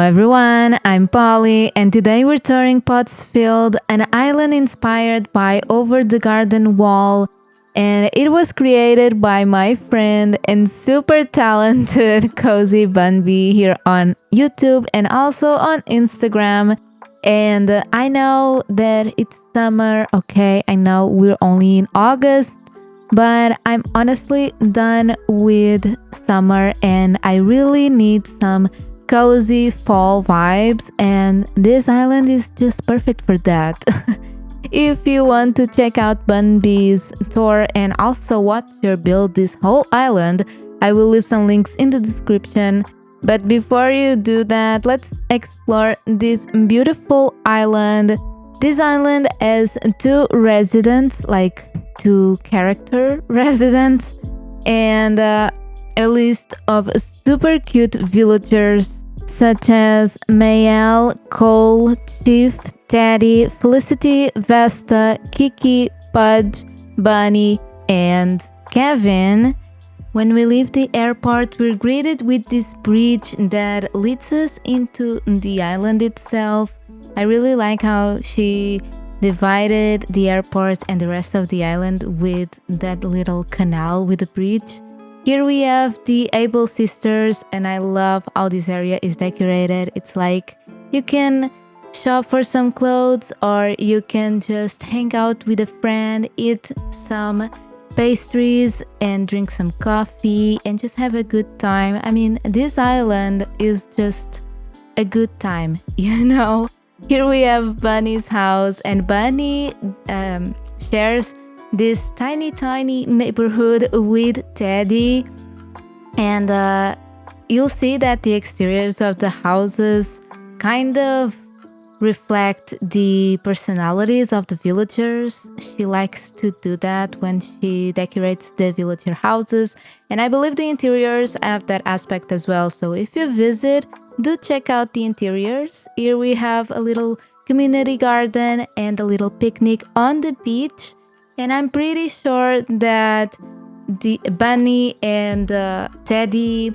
everyone, I'm Polly, and today we're touring Pottsfield, an island inspired by Over the Garden Wall, and it was created by my friend and super talented Cozy Bunbee here on YouTube and also on Instagram. And I know that it's summer, okay, I know we're only in August, but I'm honestly done with summer and I really need some cozy fall vibes, and this island is just perfect for that. If you want to check out Bunbee's tour and also watch her build this whole island, I will leave some links in the description. But before you do that, let's explore this beautiful island. This island has two residents, like two character residents, and a list of super cute villagers such as Mayel, Cole, Chief, Teddy, Felicity, Vesta, Kiki, Pudge, Bunny, and Kevin. When we leave the airport, we're greeted with this bridge that leads us into the island itself. I really like how she divided the airport and the rest of the island with that little canal with a bridge. Here we have the Able sisters, and I love how this area is decorated. It's like you can shop for some clothes or you can just hang out with a friend, eat some pastries and drink some coffee and just have a good time. I mean, this island is just a good time, you know? Here we have Bunny's house, and Bunny shares this tiny neighborhood with Teddy, and you'll see that the exteriors of the houses kind of reflect the personalities of the villagers. She likes to do that when she decorates the villager houses, and I believe the interiors have that aspect as well. So if you visit, do check out the interiors. Here we have a little community garden and a little picnic on the beach. And I'm pretty sure that the Bunny and Teddy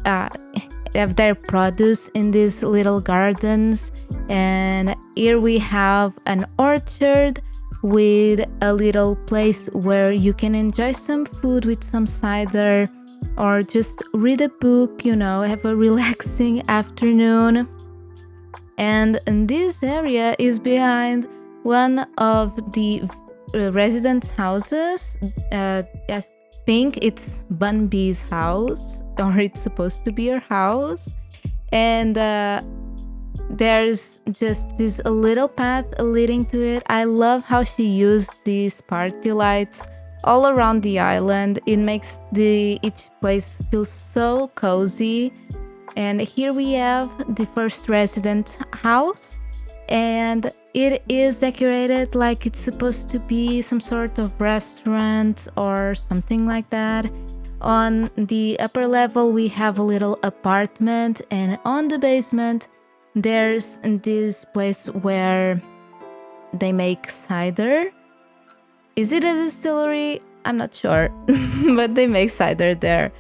have their produce in these little gardens. And here we have an orchard with a little place where you can enjoy some food with some cider or just read a book, you know, have a relaxing afternoon. And this area is behind one of the residents' houses. I think it's Bunbee's house, or it's supposed to be her house. And there's just this little path leading to it. I love how she used these party lights all around the island. It makes each place feel so cozy. And here we have the first resident house, and it is decorated like it's supposed to be some sort of restaurant or something like that. On the upper level we have a little apartment, and on the basement there's this place where they make cider. Is it a distillery? I'm not sure, but they make cider there.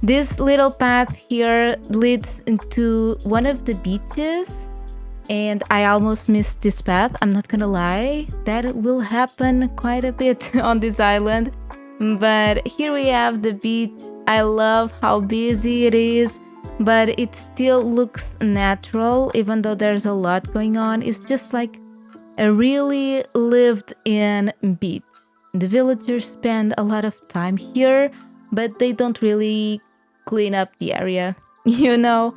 This little path here leads into one of the beaches, and I almost missed this path, I'm not gonna lie. That will happen quite a bit on this island. But here we have the beach. I love how busy it is, but it still looks natural even though there's a lot going on. It's just like a really lived-in beach. The villagers spend a lot of time here, but they don't really clean up the area, you know?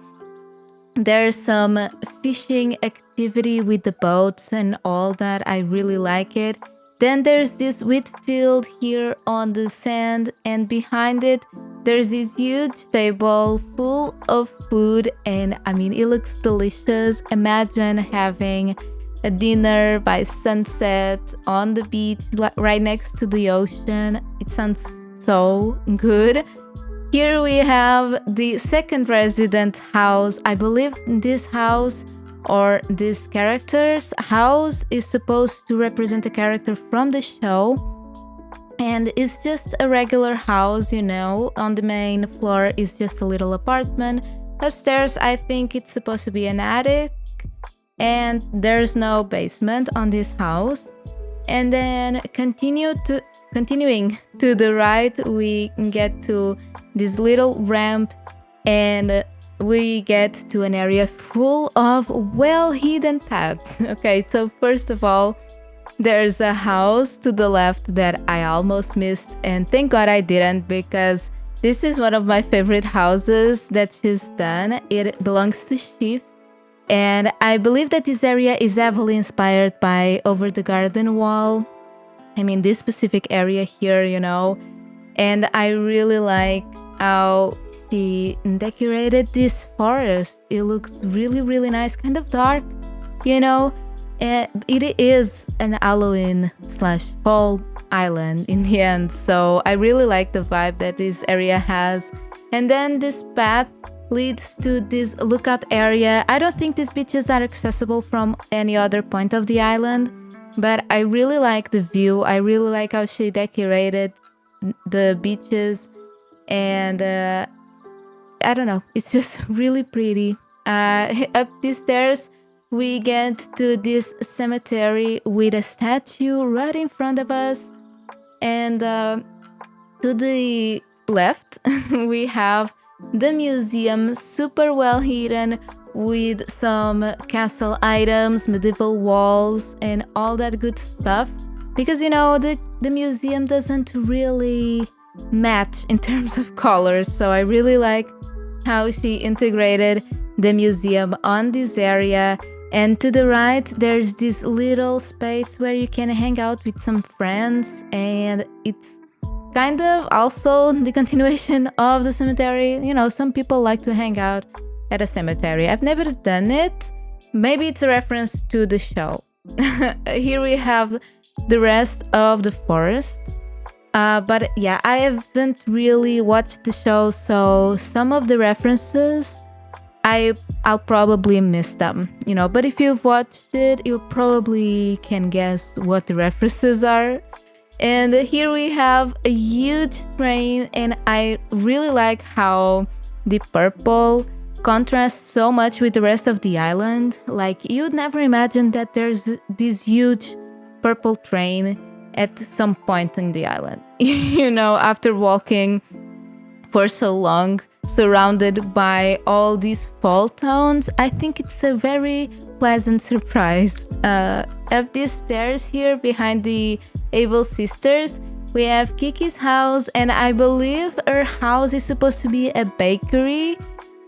There's some fishing activity with the boats and all that. I really like it. Then there's this wheat field here on the sand, and behind it there's this huge table full of food, and I mean, it looks delicious. Imagine having a dinner by sunset on the beach right next to the ocean. It sounds so good. Here we have the second resident house. I believe this house, or this character's house, is supposed to represent a character from the show. And it's just a regular house, you know. On the main floor is just a little apartment Upstairs, I think it's supposed to be an attic, and there's no basement on this house. And then continuing to the right, we get to this little ramp, and we get to an area full of well-hidden paths. Okay, so first of all, there's a house to the left that I almost missed, and thank God I didn't, because this is one of my favorite houses that she's done. It belongs to Chief, and I believe that this area is heavily inspired by Over the Garden Wall. I mean, this specific area here, and I really like how she decorated this forest. It looks really, really nice, kind of dark, It is an Halloween/fall island in the end, so I really like the vibe that this area has. And then this path leads to this lookout area. I don't think these beaches are accessible from any other point of the island, but I really like the view. I really like how she decorated the beaches, and I don't know, it's just really pretty. Up these stairs, we get to this cemetery with a statue right in front of us, and to the left we have the museum, super well hidden, with some castle items, medieval walls, and all that good stuff. Because the museum doesn't really match in terms of colors, so I really like how she integrated the museum on this area. And to the right, there's this little space where you can hang out with some friends, and it's kind of also the continuation of the cemetery. Some people like to hang out at a cemetery. I've never done it. Maybe it's a reference to the show. Here we have the rest of the forest. But yeah, I haven't really watched the show, so some of the references I'll probably miss them, but if you've watched it, you probably can guess what the references are. And here we have a huge train, and I really like how the purple contrasts so much with the rest of the island. Like, you'd never imagine that there's this huge purple train at some point in the island. After walking for so long, surrounded by all these fall tones, I think it's a very pleasant surprise. Up these stairs here behind the Able sisters, we have Kiki's house, and I believe her house is supposed to be a bakery.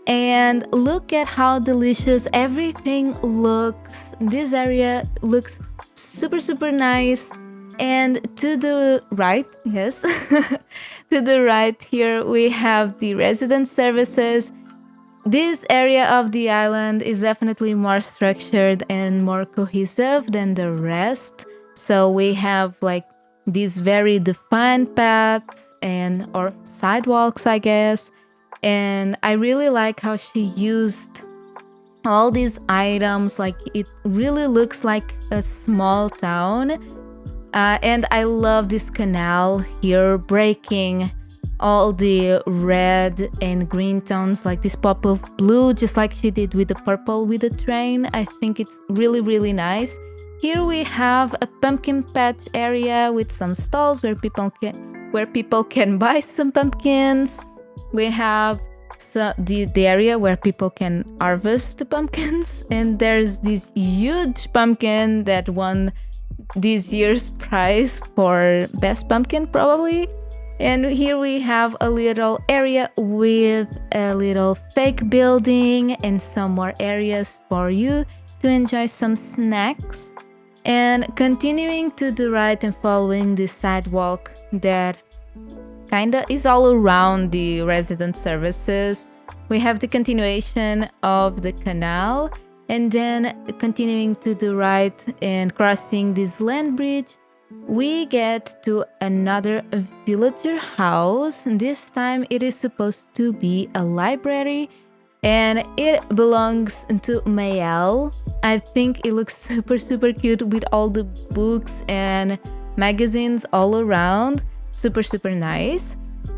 And look at how delicious everything looks. This area looks super, super nice. And to the right, yes, to the right here, we have the resident services. This area of the island is definitely more structured and more cohesive than the rest. So we have like these very defined paths or sidewalks, I guess. And I really like how she used all these items. Like, it really looks like a small town. And I love this canal here, breaking all the red and green tones, like this pop of blue, just like she did with the purple with the train. I think it's really, really nice. Here we have a pumpkin patch area with some stalls where people can buy some pumpkins. We have the area where people can harvest the pumpkins, and there's this huge pumpkin that won this year's prize for best pumpkin, probably. And here we have a little area with a little fake building and some more areas for you to enjoy some snacks. And continuing to the right and following this sidewalk that kinda is all around the resident services, we have the continuation of the canal. And then continuing to the right and crossing this land bridge, we get to another villager house. This time it is supposed to be a library, and it belongs to Mael. I think it looks super, super cute with all the books and magazines all around. Super, super nice.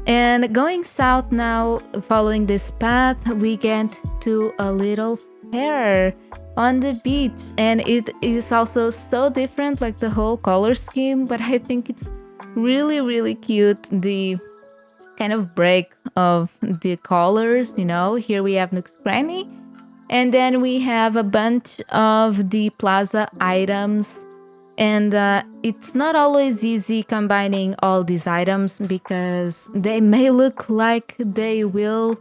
And going south now, following this path, we get to a little fair on the beach. And it is also so different, like the whole color scheme, but I think it's really, really cute. The kind of break of the colors, Here we have Nook's Cranny. And then we have a bunch of the plaza items. And it's not always easy combining all these items because they may look like they will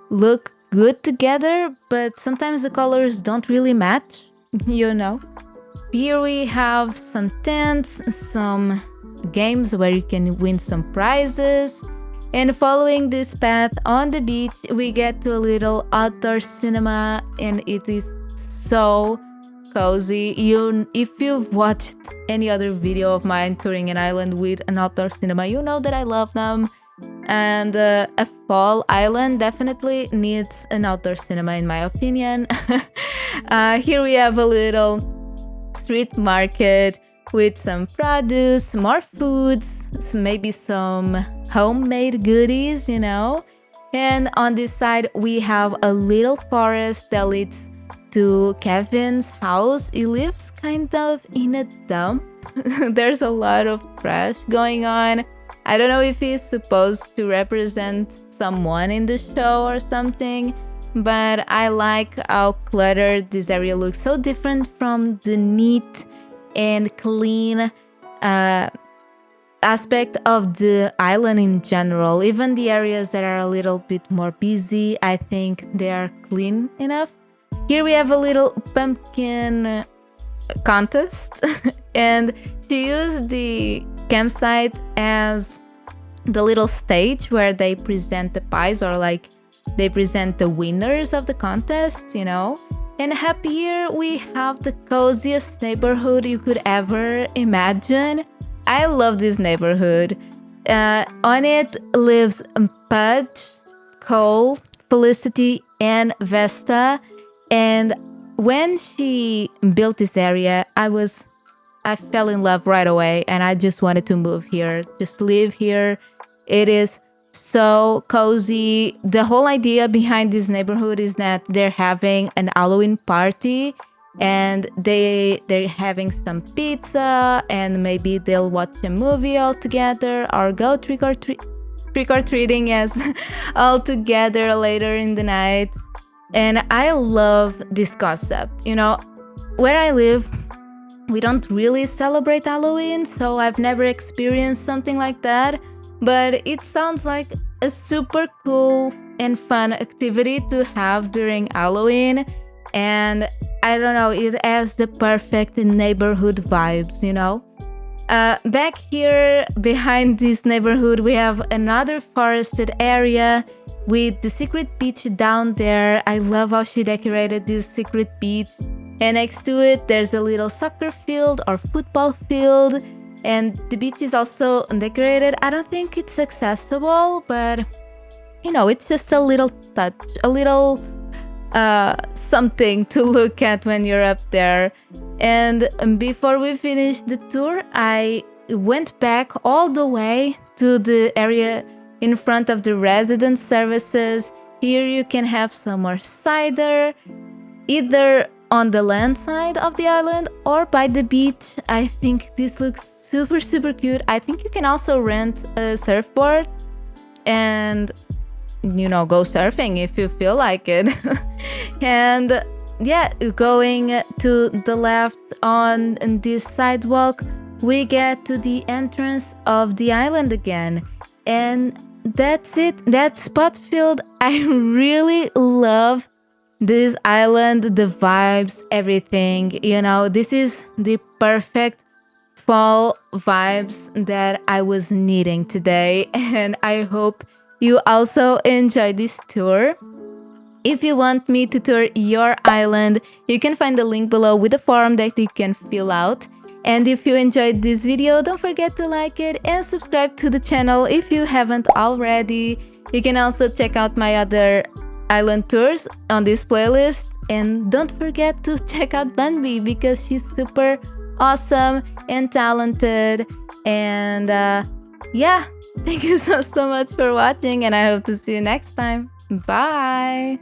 look good together, but sometimes the colors don't really match, Here we have some tents, some games where you can win some prizes. And following this path on the beach, we get to a little outdoor cinema, and it is so cozy. If you've watched any other video of mine touring an island with an outdoor cinema, you know that I love them. And a fall island definitely needs an outdoor cinema, in my opinion. Here we have a little street market with some produce, more foods, maybe some homemade goodies, And on this side, we have a little forest that leads to Kevin's house. He lives kind of in a dump. There's a lot of trash going on. I don't know if he's supposed to represent someone in the show or something, but I like how cluttered this area looks. So different from the neat and clean aspect of the island in general. Even the areas that are a little bit more busy, I think they are clean enough. Here we have a little pumpkin contest and she used the campsite as the little stage where they present the pies, or like they present the winners of the contest, And up here we have the coziest neighborhood you could ever imagine. I love this neighborhood. On it lives Pudge, Cole, Felicity, and Vesta. And when she built this area, I fell in love right away, and I just wanted to move here, just live here. It is so cozy. The whole idea behind this neighborhood is that they're having an Halloween party, and they're having some pizza, and maybe they'll watch a movie all together or go trick-or-treating, yes, all together later in the night. And I love this concept. Where I live, we don't really celebrate Halloween, so I've never experienced something like that. But it sounds like a super cool and fun activity to have during Halloween. And I don't know, it has the perfect neighborhood vibes, Back here behind this neighborhood, we have another forested area with the secret beach down there. I love how she decorated this secret beach. And next to it, there's a little soccer field or football field. And the beach is also decorated. I don't think it's accessible, but it's just a little touch, a little something to look at when you're up there. And before we finished the tour, I went back all the way to the area in front of the resident services. Here you can have some more cider, either on the land side of the island or by the beach. I think this looks super, super cute. I think you can also rent a surfboard and, go surfing if you feel like it. And yeah, going to the left on this sidewalk, we get to the entrance of the island again. And that's it. That's Pottsfield. I really love this island, the vibes, everything. This is the perfect fall vibes that I was needing today. And I hope you also enjoy this tour. If you want me to tour your island, you can find the link below with a form that you can fill out. And if you enjoyed this video, don't forget to like it and subscribe to the channel if you haven't already. You can also check out my other island tours on this playlist. And don't forget to check out Bunbee because she's super awesome and talented. And yeah, Thank you so much for watching, and I hope to see you next time. Bye!